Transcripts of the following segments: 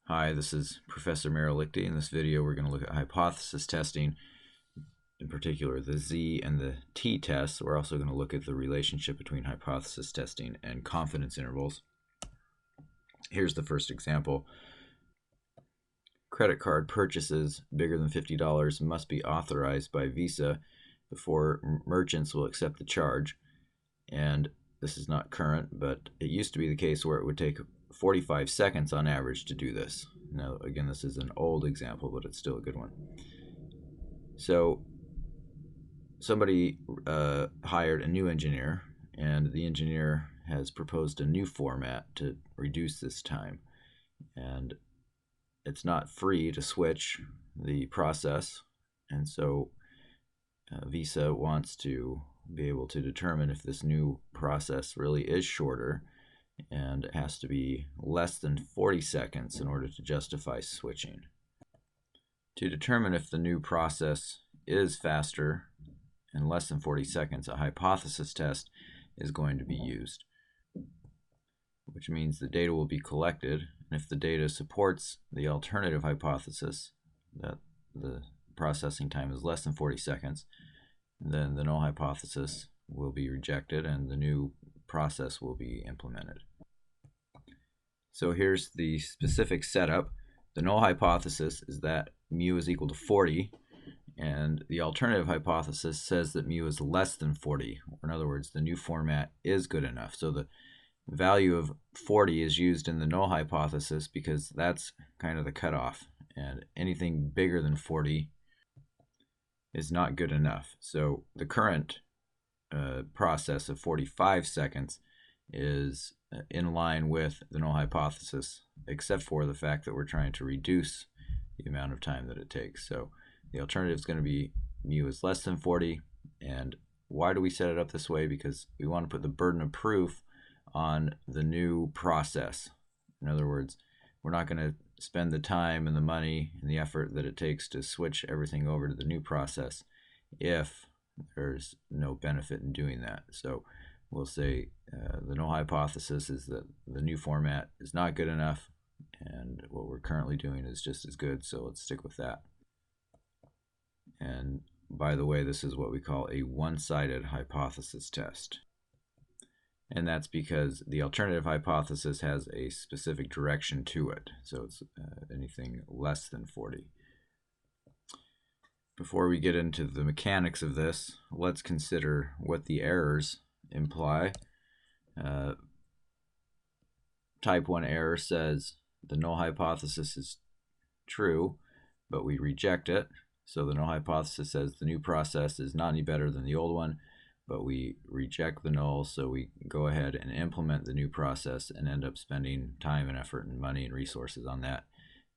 Hi, this is Professor Merrill Lichty. In this video, we're going to look at hypothesis testing, in particular the Z and the T tests. We're also going to look at the relationship between hypothesis testing and confidence intervals. Here's the first example. Credit card purchases bigger than $50 must be authorized by Visa before merchants will accept the charge. And this is not current, but it used to be the case where it would take 45 seconds on average to do this. Now, again, this is an old example, but it's still a good one. So somebody hired a new engineer, and the engineer has proposed a new format to reduce this time. And it's not free to switch the process, and so Visa wants to be able to determine if this new process really is shorter, and it has to be less than 40 seconds in order to justify switching. To determine if the new process is faster in less than 40 seconds, a hypothesis test is going to be used, which means the data will be collected, and if the data supports the alternative hypothesis that the processing time is less than 40 seconds, then the null hypothesis will be rejected and the new process will be implemented. So here's the specific setup. The null hypothesis is that mu is equal to 40, and the alternative hypothesis says that mu is less than 40, or in other words, the new format is good enough. So the value of 40 is used in the null hypothesis because that's kind of the cutoff, and anything bigger than 40 is not good enough. So the current process of 45 seconds is in line with the null hypothesis, except for the fact that we're trying to reduce the amount of time that it takes. So the alternative is going to be mu is less than 40. And why do we set it up this way? Because we want to put the burden of proof on the new process. In other words, we're not going to spend the time and the money and the effort that it takes to switch everything over to the new process if there's no benefit in doing that. So we'll say the null hypothesis is that the new format is not good enough, and what we're currently doing is just as good, so let's stick with that. And by the way, this is what we call a one-sided hypothesis test. And that's because the alternative hypothesis has a specific direction to it, so it's anything less than 40. Before we get into the mechanics of this, let's consider what the errors imply. Type 1 error says the null hypothesis is true, but we reject it. So the null hypothesis says the new process is not any better than the old one, but we reject the null, so we go ahead and implement the new process and end up spending time and effort and money and resources on that,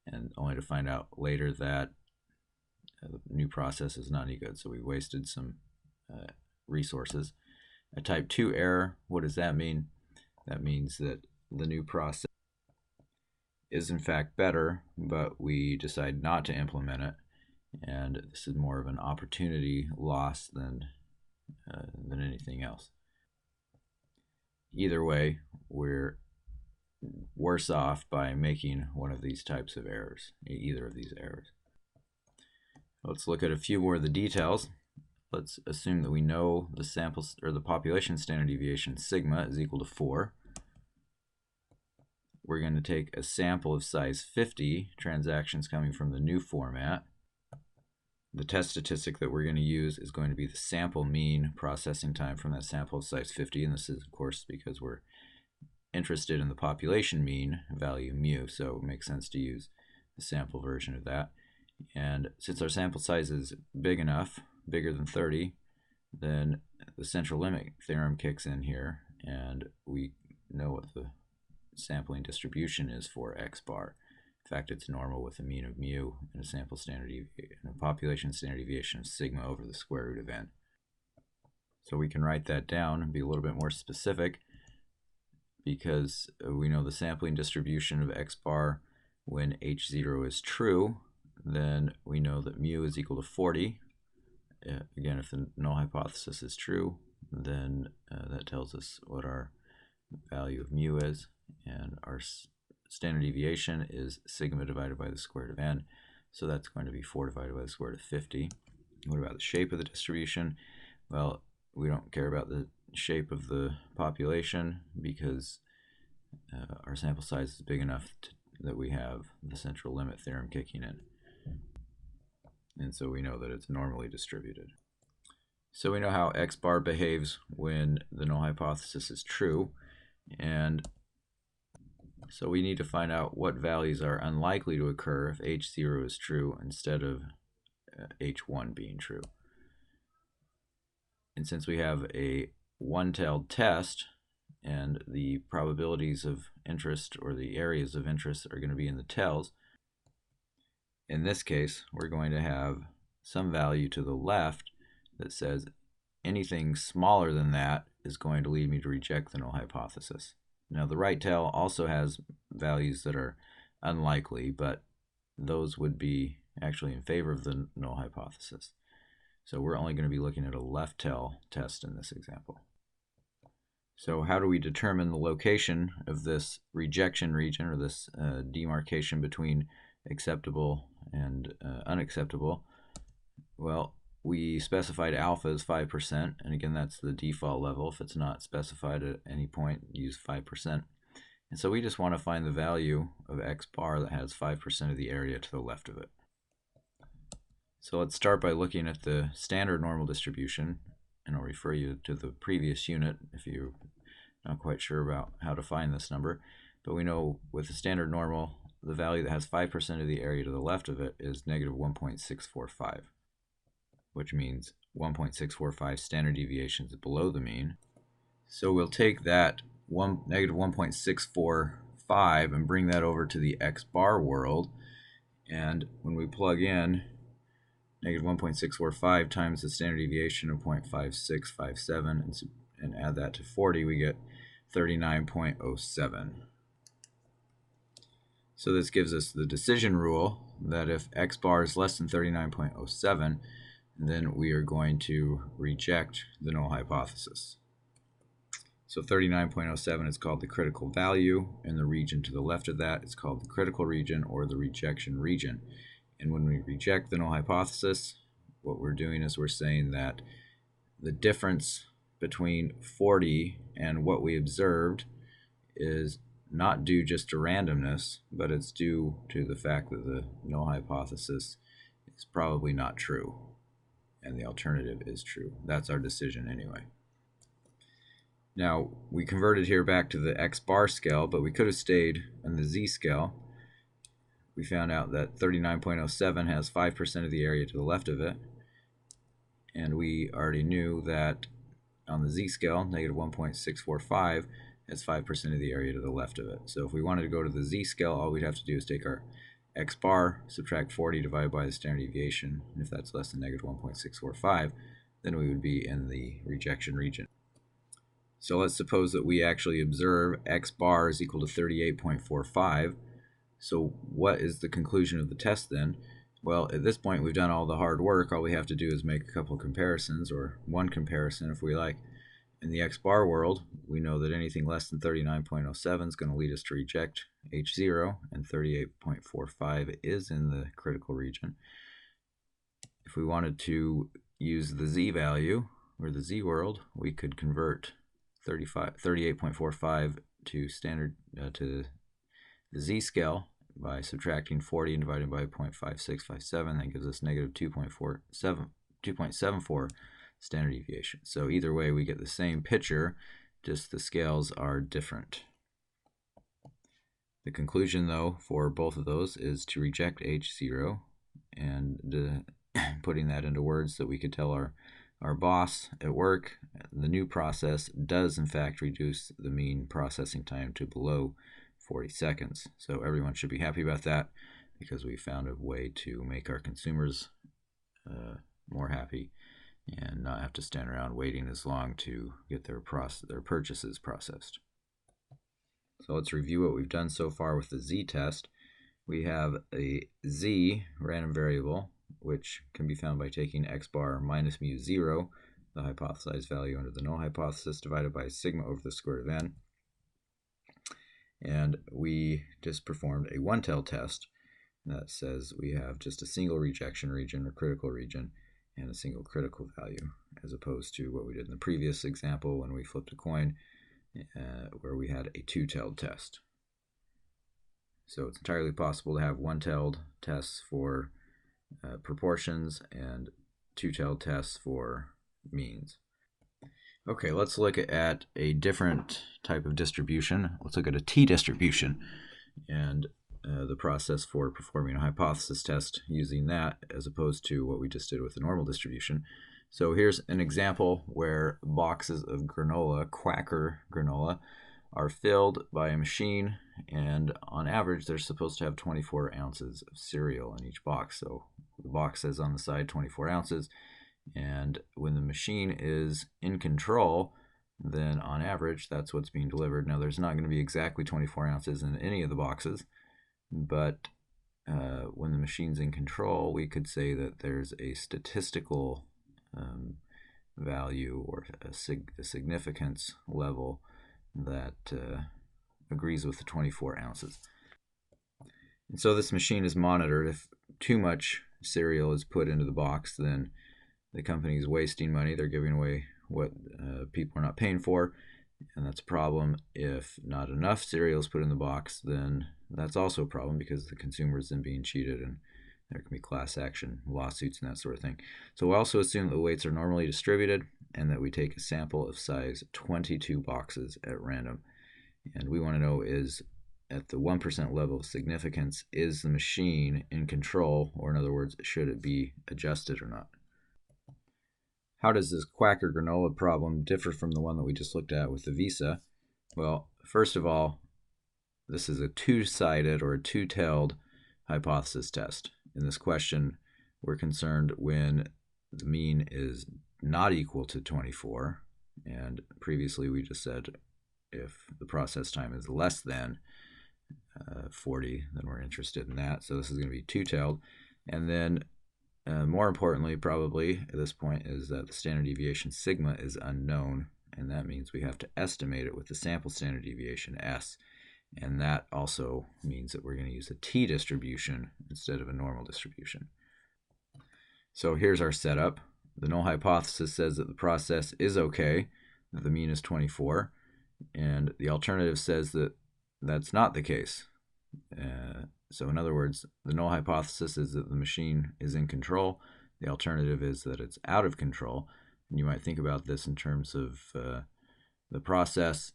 and only to find out later that the new process is not any good, so we wasted some resources. A type 2 error, what does that mean? That means that the new process is in fact better, but we decide not to implement it, and this is more of an opportunity loss than anything else. Either way, we're worse off by making one of these types of errors, either of these errors. Let's look at a few more of the details. Let's assume that we know the sample or the population standard deviation sigma is equal to 4. We're going to take a sample of size 50 transactions coming from the new format. The test statistic that we're going to use is going to be the sample mean processing time from that sample of size 50, and this is of course because we're interested in the population mean value mu, so it makes sense to use the sample version of that. And since our sample size is big enough, bigger than 30, then the central limit theorem kicks in here, and we know what the sampling distribution is for x bar. In fact, it's normal with a mean of mu and a sample standard deviation, a population standard deviation of sigma over the square root of n. So we can write that down and be a little bit more specific, because we know the sampling distribution of x bar when h0 is true. Then we know that mu is equal to 40. Again, if the null hypothesis is true, then that tells us what our value of mu is, and our standard deviation is sigma divided by the square root of n. So that's going to be 4 divided by the square root of 50. What about the shape of the distribution? Well, we don't care about the shape of the population because our sample size is big enough that we have the central limit theorem kicking in. And so we know that it's normally distributed. So we know how x bar behaves when the null hypothesis is true. And so we need to find out what values are unlikely to occur if h0 is true instead of h1 being true. And since we have a one-tailed test and the probabilities of interest or the areas of interest are going to be in the tails, in this case we're going to have some value to the left that says anything smaller than that is going to lead me to reject the null hypothesis. Now the right tail also has values that are unlikely, but those would be actually in favor of the null hypothesis. So we're only going to be looking at a left tail test in this example. So how do we determine the location of this rejection region, or this demarcation between acceptable and unacceptable? Well, we specified alpha as 5%, and again that's the default level. If it's not specified at any point, use 5%. And so we just want to find the value of x bar that has 5% of the area to the left of it. So let's start by looking at the standard normal distribution, and I'll refer you to the previous unit if you're not quite sure about how to find this number. But we know with the standard normal, the value that has 5% of the area to the left of it is negative 1.645, which means 1.645 standard deviations below the mean. So we'll take that negative 1.645 and bring that over to the x bar world, and when we plug in negative 1.645 times the standard deviation of 0.5657 and add that to 40, we get 39.07. So this gives us the decision rule that if x bar is less than 39.07, then we are going to reject the null hypothesis. So 39.07 is called the critical value, and the region to the left of that is called the critical region or the rejection region. And when we reject the null hypothesis, what we're doing is we're saying that the difference between 40 and what we observed is not due just to randomness, but it's due to the fact that the null hypothesis is probably not true and the alternative is true. That's our decision anyway. Now we converted here back to the x bar scale, but we could have stayed on the z scale. We found out that 39.07 has 5% of the area to the left of it, and we already knew that on the z scale, negative 1.645 has 5% of the area to the left of it. So if we wanted to go to the z scale, all we'd have to do is take our x bar, subtract 40 divided by the standard deviation, and if that's less than negative 1.645, then we would be in the rejection region. So let's suppose that we actually observe x bar is equal to 38.45. So what is the conclusion of the test then? Well, at this point we've done all the hard work. All we have to do is make a couple comparisons, or one comparison if we like. In the x bar world, we know that anything less than 39.07 is going to lead us to reject h0, and 38.45 is in the critical region. If we wanted to use the z value, or the z world, we could convert 38.45 to standard to the z scale by subtracting 40 and dividing by 0.5657. That gives us negative 2.74 standard deviation. So either way we get the same picture, just the scales are different. The conclusion though for both of those is to reject h0, and putting that into words that we could tell our boss at work, the new process does in fact reduce the mean processing time to below 40 seconds. So everyone should be happy about that, because we found a way to make our consumers more happy and not have to stand around waiting as long to get their purchases processed. So let's review what we've done so far with the z-test. We have a z random variable, which can be found by taking x bar minus mu 0, the hypothesized value under the null hypothesis, divided by sigma over the square root of n. And we just performed a one-tailed test that says we have just a single rejection region or critical region and a single critical value, as opposed to what we did in the previous example when we flipped a coin, where we had a two-tailed test. So it's entirely possible to have one-tailed tests for proportions and two-tailed tests for means. Okay, let's look at a different type of distribution. Let's look at a t-distribution and the process for performing a hypothesis test using that as opposed to what we just did with the normal distribution. So here's an example where boxes of granola, Quaker granola, are filled by a machine, and on average they're supposed to have 24 ounces of cereal in each box. So the box says on the side 24 ounces, and when the machine is in control, then on average that's what's being delivered. Now there's not going to be exactly 24 ounces in any of the boxes, but when the machine's in control, we could say that there's a statistical value or a significance level that agrees with the 24 ounces. And so this machine is monitored. If too much cereal is put into the box, then the company is wasting money. They're giving away what people are not paying for, and that's a problem. If not enough cereal is put in the box, then that's also a problem because the consumer is then being cheated, and there can be class action lawsuits and that sort of thing. So we also assume that the weights are normally distributed and that we take a sample of size 22 boxes at random. And we want to know, is at the 1% level of significance, is the machine in control, or in other words, should it be adjusted or not? How does this Quaker granola problem differ from the one that we just looked at with the Visa? Well, first of all, this is a two-sided or a two-tailed hypothesis test. In this question, we're concerned when the mean is not equal to 24, and previously we just said if the process time is less than 40, then we're interested in that. So this is going to be two-tailed. And then more importantly, probably at this point, is that the standard deviation sigma is unknown, and that means we have to estimate it with the sample standard deviation S. And that also means that we're going to use a t-distribution instead of a normal distribution. So here's our setup. The null hypothesis says that the process is okay, that the mean is 24, and the alternative says that that's not the case. So in other words, the null hypothesis is that the machine is in control. The alternative is that it's out of control. And you might think about this in terms of the process,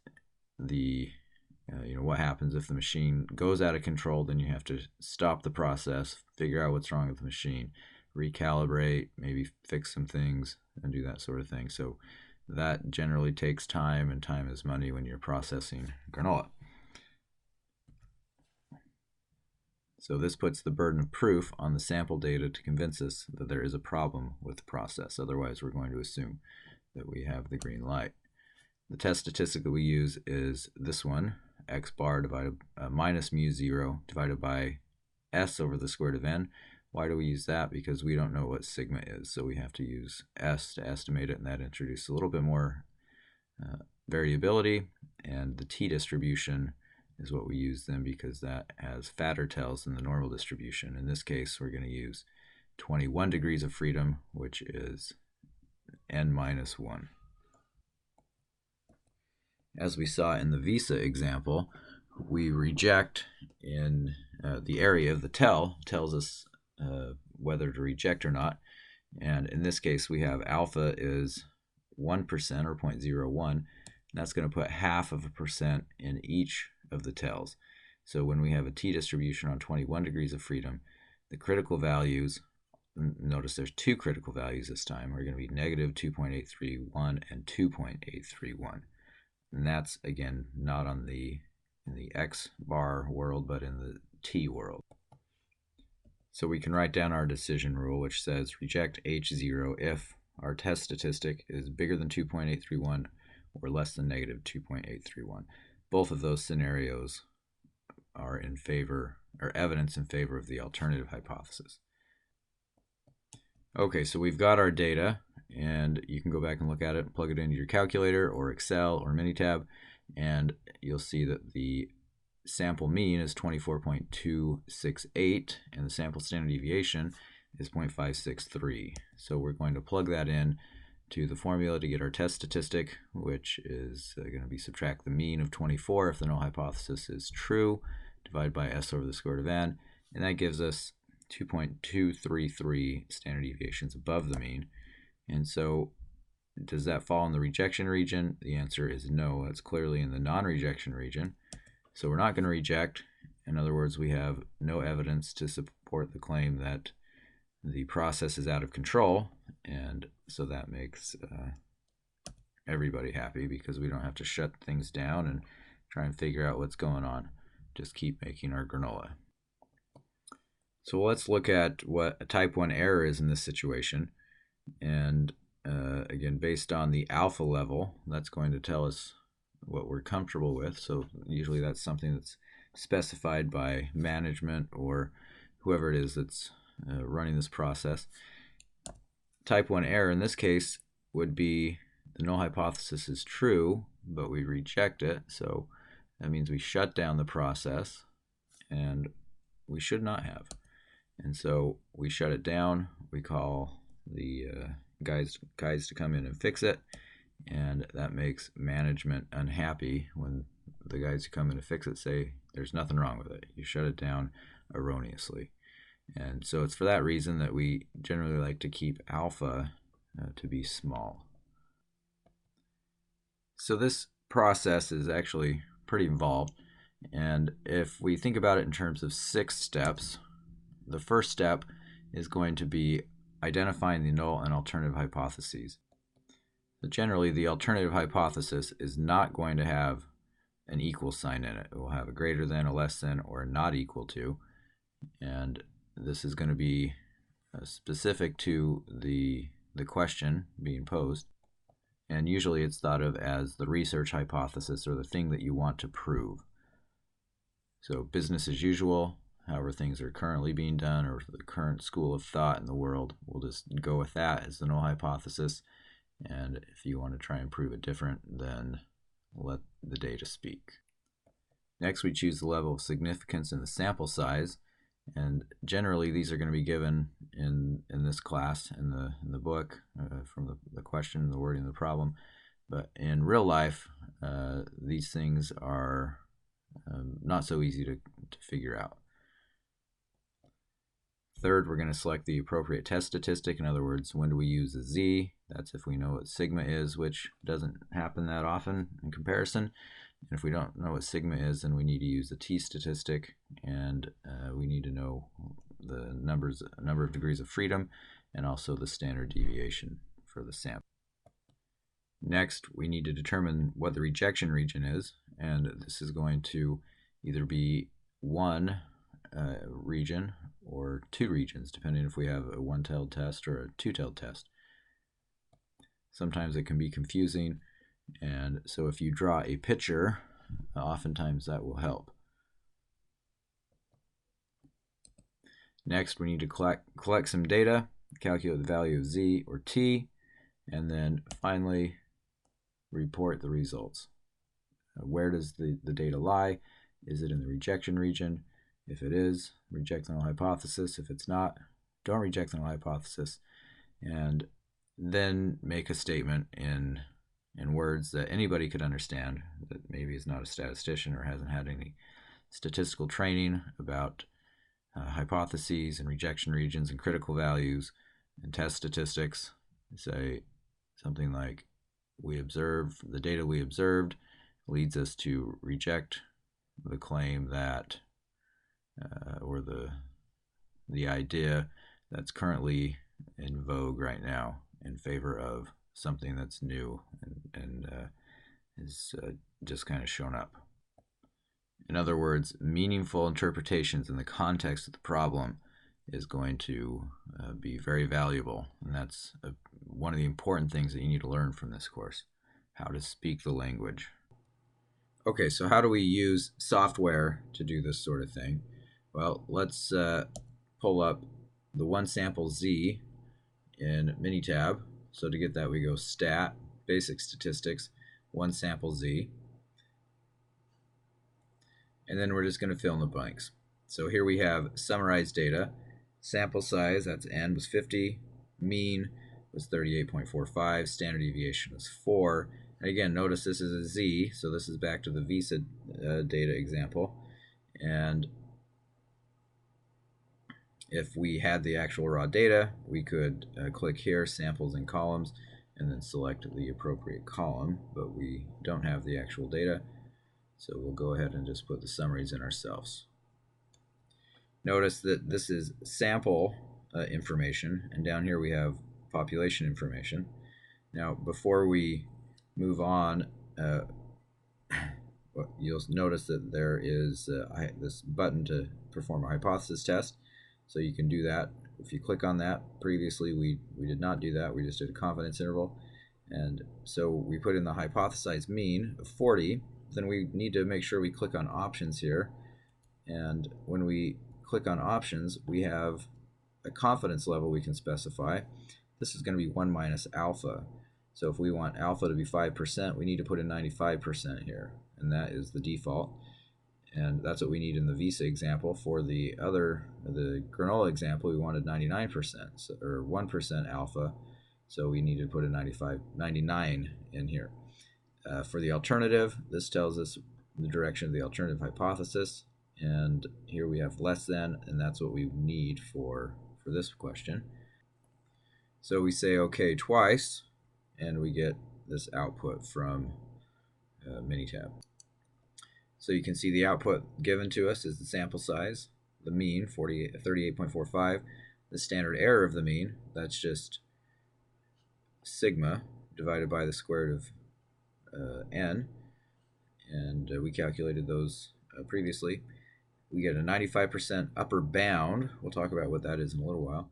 what happens if the machine goes out of control. Then you have to stop the process, figure out what's wrong with the machine, recalibrate, maybe fix some things, and do that sort of thing. So that generally takes time, and time is money when you're processing granola. So this puts the burden of proof on the sample data to convince us that there is a problem with the process. Otherwise, we're going to assume that we have the green light. The test statistic that we use is this one, x bar divided minus mu 0 divided by s over the square root of n. Why do we use that? Because we don't know what sigma is, so we have to use s to estimate it, and that introduces a little bit more variability. And the t-distribution is what we use then because that has fatter tails than the normal distribution. In this case, we're going to use 21 degrees of freedom, which is n minus 1. As we saw in the Visa example, we reject in the area of the tail tells us whether to reject or not. And in this case, we have alpha is 1% or 0.01. And that's going to put 0.5% in each of the tails. So when we have a t-distribution on 21 degrees of freedom, the critical values, notice there's two critical values this time, are going to be negative 2.831 and 2.831. And that's, again, not in the x bar world, but in the t world. So we can write down our decision rule, which says reject H0 if our test statistic is bigger than 2.831 or less than negative 2.831. Both of those scenarios are in favor, or evidence in favor of the alternative hypothesis. Okay, so we've got our data, and you can go back and look at it and plug it into your calculator or Excel or Minitab, and you'll see that the sample mean is 24.268 and the sample standard deviation is 0.563. So we're going to plug that in to the formula to get our test statistic, which is going to be subtract the mean of 24 if the null hypothesis is true, divided by s over the square root of n, and that gives us 2.233 standard deviations above the mean. And so does that fall in the rejection region? The answer is no. That's clearly in the non-rejection region. So we're not going to reject. In other words, we have no evidence to support the claim that the process is out of control, and so that makes everybody happy because we don't have to shut things down and try and figure out what's going on. Just keep making our granola. So let's look at what a type 1 error is in this situation. And again, based on the alpha level, that's going to tell us what we're comfortable with. So usually that's something that's specified by management or whoever it is that's running this process. Type 1 error in this case would be the null hypothesis is true, but we reject it. So that means we shut down the process, and we should not have. And so we shut it down. We call the guys to come in and fix it, and that makes management unhappy when the guys who come in to fix it say there's nothing wrong with it. You shut it down erroneously. And so it's for that reason that we generally like to keep alpha to be small. So this process is actually pretty involved, and if we think about it in terms of 6 steps, the first step is going to be identifying the null and alternative hypotheses. But generally, the alternative hypothesis is not going to have an equal sign in it. It will have a greater than, a less than, or not equal to, and this is going to be specific to the question being posed, and usually it's thought of as the research hypothesis or the thing that you want to prove. So business as usual, however things are currently being done, or the current school of thought in the world, we'll just go with that as the null hypothesis. And if you want to try and prove it different, then let the data speak. Next, we choose the level of significance in the sample size. And generally, these are going to be given in this class, in the book, from the question, the wording, the problem. But in real life, these things are not so easy to figure out. Third, we're going to select the appropriate test statistic. In other words, when do we use a z? That's if we know what sigma is, which doesn't happen that often in comparison. And if we don't know what sigma is, then we need to use the t statistic, and we need to know the number of degrees of freedom and also the standard deviation for the sample. Next, we need to determine what the rejection region is, and this is going to either be one region or 2 regions, depending if we have a one-tailed test or a two-tailed test. Sometimes it can be confusing, and so if you draw a picture, oftentimes that will help. Next, we need to collect some data, calculate the value of z or t, and then finally report the results. Where does the data lie? Is it in the rejection region? If it is, reject the null hypothesis. If it's not, don't reject the null hypothesis. And then make a statement in words that anybody could understand, that maybe is not a statistician or hasn't had any statistical training about hypotheses and rejection regions and critical values and test statistics. Say something like, the data we observed leads us to reject the claim that or the idea that's currently in vogue right now in favor of something that's new and is just kind of shown up. In other words, meaningful interpretations in the context of the problem is going to be very valuable, and that's one of the important things that you need to learn from this course, how to speak the language. Okay, so how do we use software to do this sort of thing? Well, let's pull up the one sample z in Minitab. So to get that, we go stat, basic statistics, one sample z. and then we're just going to fill in the blanks. So here we have summarized data. Sample size, that's n, was 50. Mean was 38.45. Standard deviation was 4. And again, notice this is a z, so this is back to the Visa data example. And if we had the actual raw data, we could click here, samples and columns, and then select the appropriate column, but we don't have the actual data, so we'll go ahead and just put the summaries in ourselves. Notice that this is sample information, and down here we have population information. Now, before we move on, you'll notice that there is this button to perform a hypothesis test, so you can do that. If you click on that, previously we did not do that, we just did a confidence interval, and so we put in the hypothesized mean of 40. Then we need to make sure we click on options here, and when we click on options, we have a confidence level we can specify. This is going to be 1 minus alpha. So if we want alpha to be 5%, we need to put in 95% here, and that is the default. And that's what we need in the Visa example. For the granola example, we wanted 99%, or 1% alpha, so we need to put in 99 in here. For the alternative, this tells us the direction of the alternative hypothesis, and here we have less than, and that's what we need for this question. So we say OK twice, and we get this output from Minitab. So you can see the output given to us is the sample size, the mean, 38.45, the standard error of the mean, that's just sigma divided by the square root of n, and we calculated those previously. We get a 95% upper bound. We'll talk about what that is in a little while.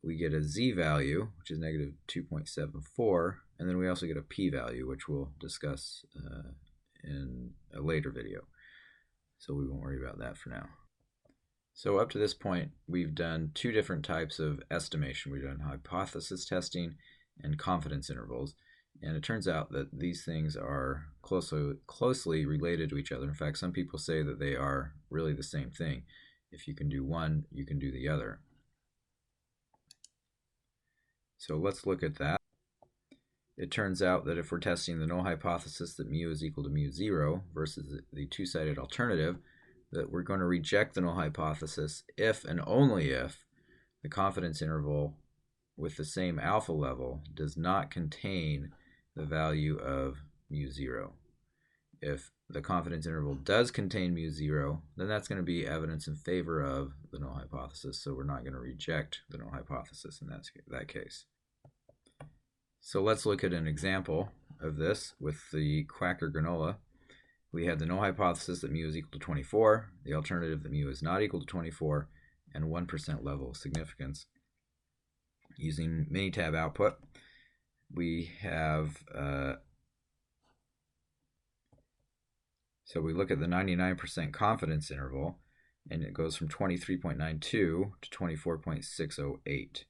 We get a z-value, which is negative 2.74, and then we also get a p-value, which we'll discuss in a later video, so we won't worry about that for now. So up to this point, we've done two different types of estimation. We've done hypothesis testing and confidence intervals, and it turns out that these things are closely related to each other. In fact, some people say that they are really the same thing. If you can do one, you can do the other. So let's look at that. It turns out that if we're testing the null hypothesis that mu is equal to mu 0 versus the two-sided alternative, that we're going to reject the null hypothesis if and only if the confidence interval with the same alpha level does not contain the value of mu 0. If the confidence interval does contain mu 0, then that's going to be evidence in favor of the null hypothesis, so we're not going to reject the null hypothesis in that case. So let's look at an example of this with the Quaker granola. We had the null hypothesis that mu is equal to 24, the alternative that mu is not equal to 24, and 1% level of significance. Using Minitab output, we have, so we look at the 99% confidence interval, and it goes from 23.92 to 24.608.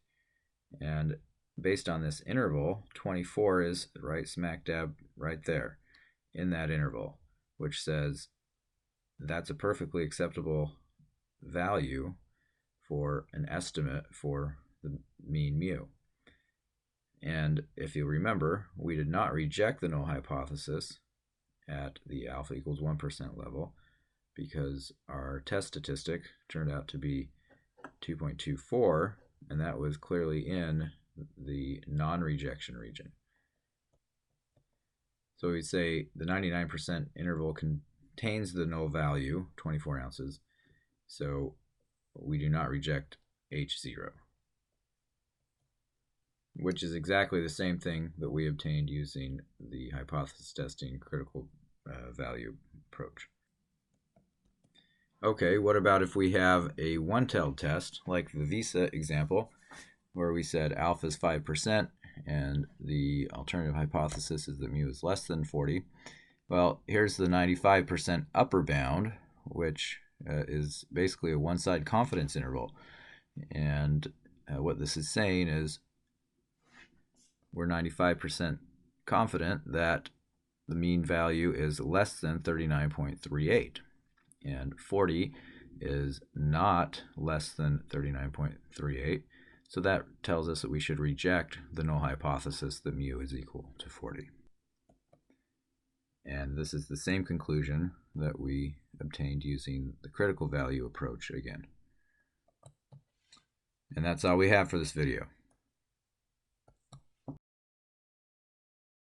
And based on this interval, 24 is right smack dab right there in that interval, which says that's a perfectly acceptable value for an estimate for the mean mu. And if you remember, we did not reject the null hypothesis at the alpha equals 1% level because our test statistic turned out to be 2.24, and that was clearly in the non-rejection region. So we say the 99% interval contains the null value, 24 ounces, so we do not reject H0, which is exactly the same thing that we obtained using the hypothesis testing critical value approach. Okay, what about if we have a one-tailed test, like the Visa example, where we said alpha is 5% and the alternative hypothesis is that mu is less than 40. Well, here's the 95% upper bound, which is basically a one-side confidence interval. And what this is saying is we're 95% confident that the mean value is less than 39.38. And 40 is not less than 39.38. So that tells us that we should reject the null hypothesis that mu is equal to 40. And this is the same conclusion that we obtained using the critical value approach again. And that's all we have for this video.